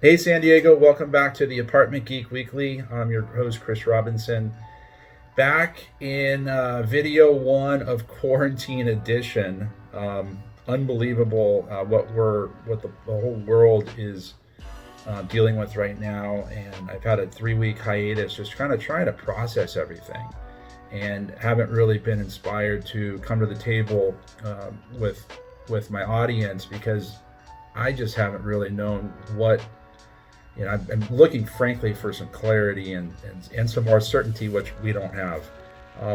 Hey San Diego, welcome back to the Apartment Geek Weekly. I'm your host, Chris Robinson. Back in video one of Quarantine Edition. Unbelievable what the whole world is dealing with right now. And I've had a 3-week hiatus just kind of trying to process everything and haven't really been inspired to come to the table with my audience because I just haven't really known what. I'm looking, frankly, for some clarity and some more certainty, which we don't have.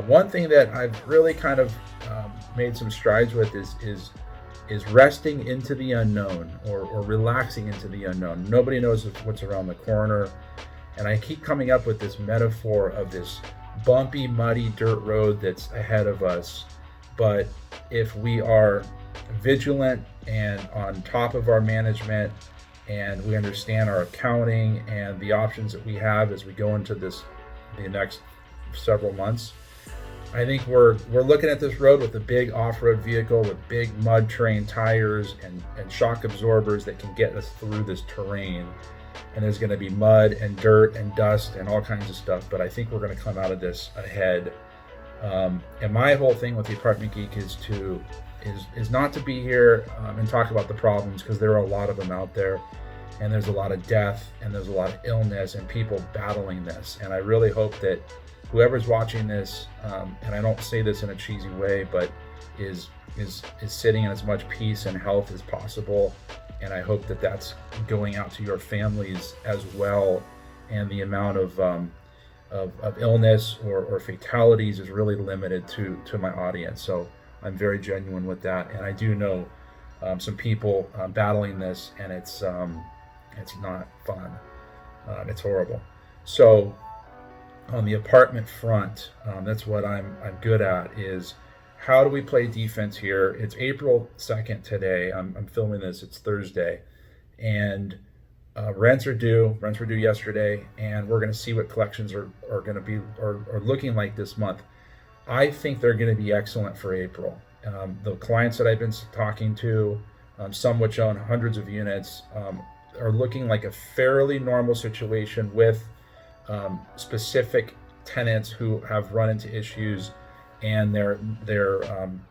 One thing that I've really kind of made some strides with is resting into the unknown or relaxing into the unknown. Nobody knows what's around the corner, and I keep coming up with this metaphor of this bumpy, muddy dirt road that's ahead of us. But if we are vigilant and on top of our management, and we understand our accounting and the options that we have as we go into the next several months, I think we're looking at this road with a big off-road vehicle with big mud terrain tires and shock absorbers that can get us through this terrain. And there's going to be mud and dirt and dust and all kinds of stuff, but I think we're going to come out of this ahead. And my whole thing with the Apartment Geek is not to be here and talk about the problems, because there are a lot of them out there, and there's a lot of death and there's a lot of illness and people battling this. And I really hope that whoever's watching this, and I don't say this in a cheesy way, but is sitting in as much peace and health as possible. And I hope that that's going out to your families as well. And the amount of illness or fatalities is really limited to my audience. So I'm very genuine with that, and I do know some people battling this, and it's not fun. It's horrible. So on the apartment front, that's what I'm good at, is how do we play defense here? It's April 2nd today. I'm filming this. It's Thursday, and rents are due yesterday, and we're going to see what collections are going to be or looking like this month. I think they're going to be excellent for April. The clients that I've been talking to, some which own hundreds of units, are looking like a fairly normal situation with specific tenants who have run into issues, and they're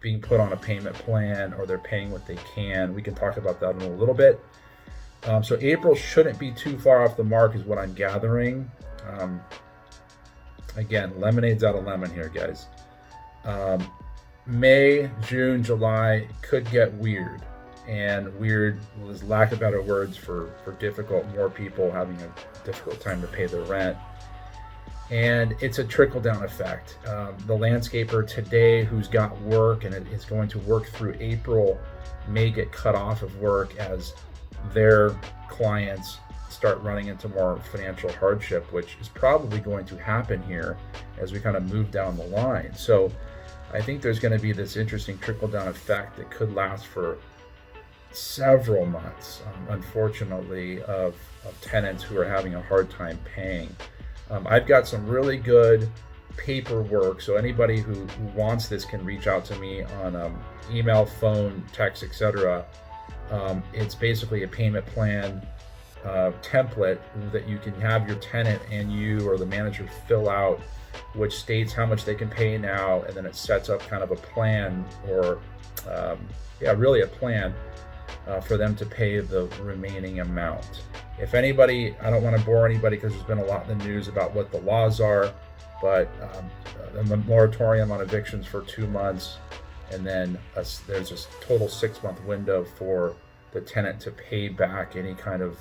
being put on a payment plan, or they're paying what they can. We can talk about that in a little bit. So April shouldn't be too far off the mark is what I'm gathering. Again, lemonade's out of lemon here, guys. May, June, July could get weird, and weird was lack of better words for difficult. More people having a difficult time to pay their rent, and it's a trickle-down effect. The landscaper today who's got work and is going to work through April may get cut off of work as their clients start running into more financial hardship, which is probably going to happen here as we kind of move down the line. So I think there's going to be this interesting trickle-down effect that could last for several months, unfortunately, of tenants who are having a hard time paying. I've got some really good paperwork, so anybody who wants this can reach out to me on email, phone, text, etc. It's basically a payment plan template that you can have your tenant and you or the manager fill out, which states how much they can pay now, and then it sets up kind of a plan, or really a plan for them to pay the remaining amount. If anybody, I don't want to bore anybody because there's been a lot in the news about what the laws are, but a moratorium on evictions for 2 months, and then there's this total 6-month window for the tenant to pay back any kind of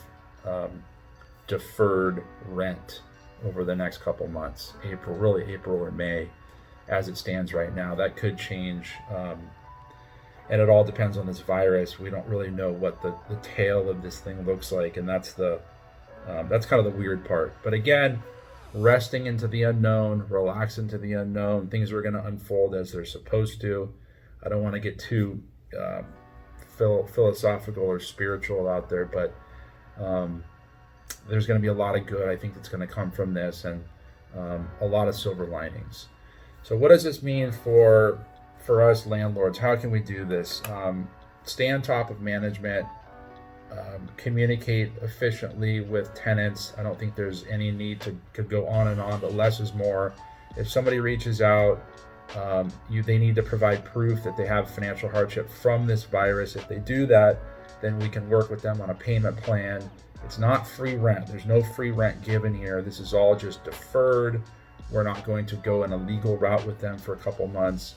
deferred rent over the next couple months, April or May, as it stands right now. That could change, and it all depends on this virus. We don't really know what the tail of this thing looks like, and that's kind of the weird part. But again, resting into the unknown, relax into the unknown. Things are going to unfold as they're supposed to. I don't want to get too philosophical or spiritual out there, but there's going to be a lot of good, I think, that's going to come from this, and a lot of silver linings. So what does this mean for us landlords? How can we do this? Stay on top of management. communicate efficiently with tenants. I don't think there's any need to go on and on, but less is more. If somebody reaches out, they need to provide proof that they have financial hardship from this virus. If they do that, then we can work with them on a payment plan. It's not free rent. There's no free rent given here. This is all just deferred. We're not going to go in a legal route with them for a couple months.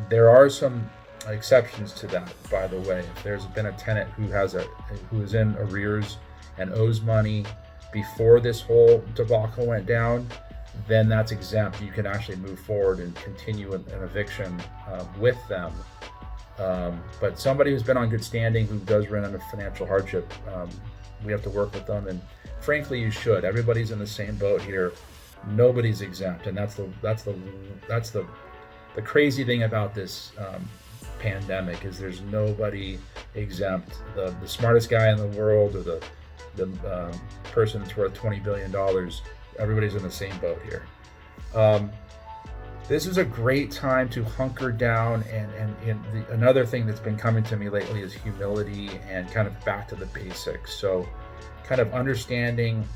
There are some exceptions to that, by the way. If there's been a tenant who is in arrears and owes money before this whole debacle went down, then that's exempt. You can actually move forward and continue an eviction with them. But somebody who's been on good standing, who does run into financial hardship, we have to work with them. And frankly, you should. Everybody's in the same boat here. Nobody's exempt, and that's the crazy thing about this pandemic is there's nobody exempt. The smartest guy in the world, or the person that's worth $20 billion, everybody's in the same boat here. This is a great time to hunker down, and another thing that's been coming to me lately is humility and kind of back to the basics. So kind of understanding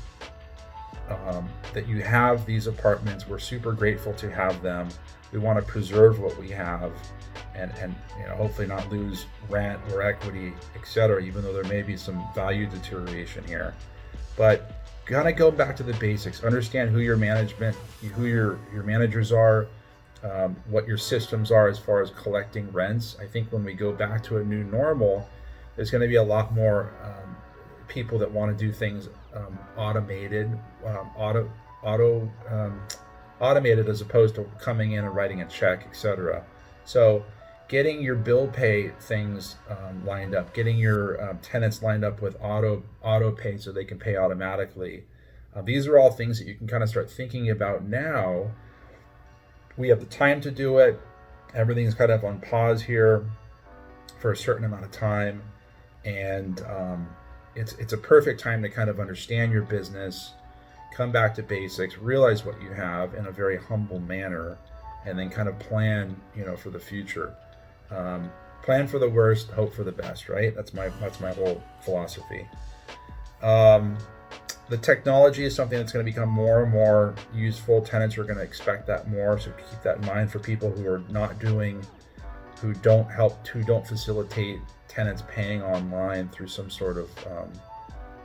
that you have these apartments. We're super grateful to have them. We want to preserve what we have and hopefully not lose rent or equity, etc., even though there may be some value deterioration here. But gotta go back to the basics. Understand who your managers are, what your systems are as far as collecting rents. I think when we go back to a new normal, there's going to be a lot more people that want to do things automated as opposed to coming in and writing a check, etc. So getting your bill pay things lined up, getting your tenants lined up with auto pay so they can pay automatically. These are all things that you can kind of start thinking about now. We have the time to do it. Everything's kind of on pause here for a certain amount of time, and it's a perfect time to kind of understand your business, come back to basics, realize what you have in a very humble manner, and then kind of plan, for the future. Plan for the worst, hope for the best, right? That's my whole philosophy. The technology is something that's going to become more and more useful. Tenants are going to expect that more, so keep that in mind for people who are who don't facilitate tenants paying online through some sort of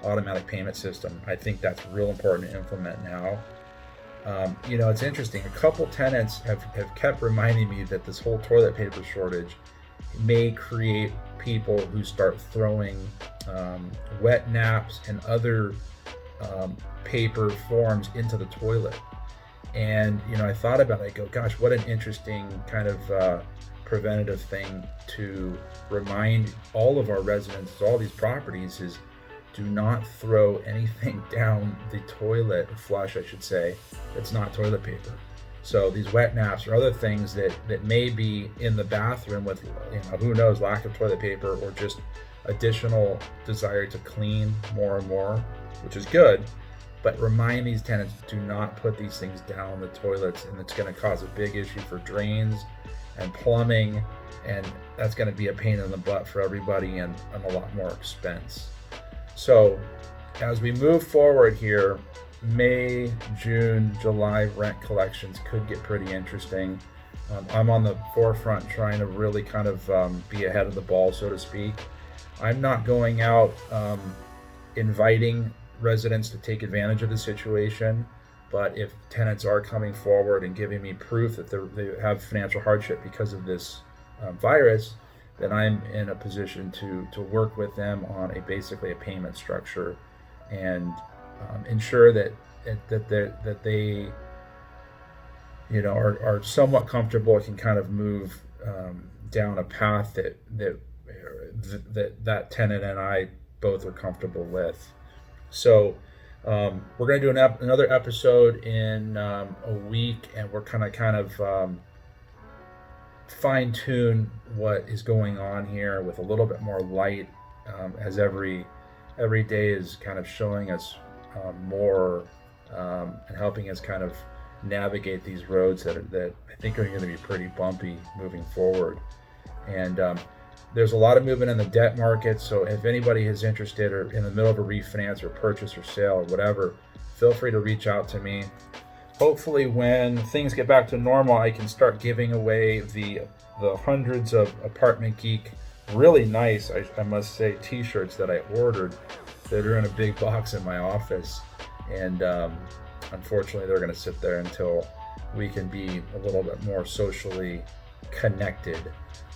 automatic payment system. I think that's real important to implement now. It's interesting. A couple tenants have kept reminding me that this whole toilet paper shortage may create people who start throwing wet naps and other paper forms into the toilet. And I thought about it. I go, gosh, what an interesting kind of preventative thing to remind all of our residents, all these properties, is do not throw anything down the toilet, flush I should say, that's not toilet paper. So these wet naps or other things that may be in the bathroom with who knows, lack of toilet paper, or just additional desire to clean more and more, which is good, but remind these tenants, do not put these things down the toilets, and it's going to cause a big issue for drains and plumbing, and that's going to be a pain in the butt for everybody and a lot more expense. So as we move forward here, May, June, July rent collections could get pretty interesting. I'm on the forefront trying to really kind of be ahead of the ball, so to speak. I'm not going out inviting residents to take advantage of the situation, but if tenants are coming forward and giving me proof that they have financial hardship because of this virus, then I'm in a position to work with them on basically a payment structure and ensure that they are somewhat comfortable and can kind of move down a path that tenant and I both are comfortable with. So we're going to do another episode in a week, and we're kind of fine tune what is going on here with a little bit more light, as every day is kind of showing us more and helping us kind of navigate these roads that I think are going to be pretty bumpy moving forward. And There's a lot of movement in the debt market, so if anybody is interested or in the middle of a refinance or purchase or sale or whatever, feel free to reach out to me. Hopefully when things get back to normal, I can start giving away the hundreds of Apartment Geek, really nice, I must say, t-shirts that I ordered that are in a big box in my office. And unfortunately, they're going to sit there until we can be a little bit more socially connected.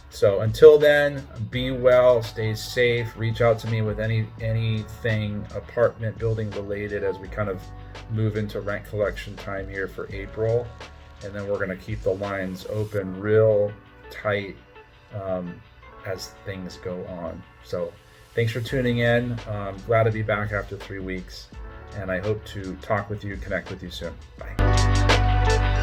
So until then, be well, stay safe, reach out to me with anything apartment building related as we kind of move into rent collection time here for April. And then we're going to keep the lines open real tight as things go on. So thanks for tuning in. Glad to be back after 3 weeks. And I hope to talk with you, connect with you soon. Bye.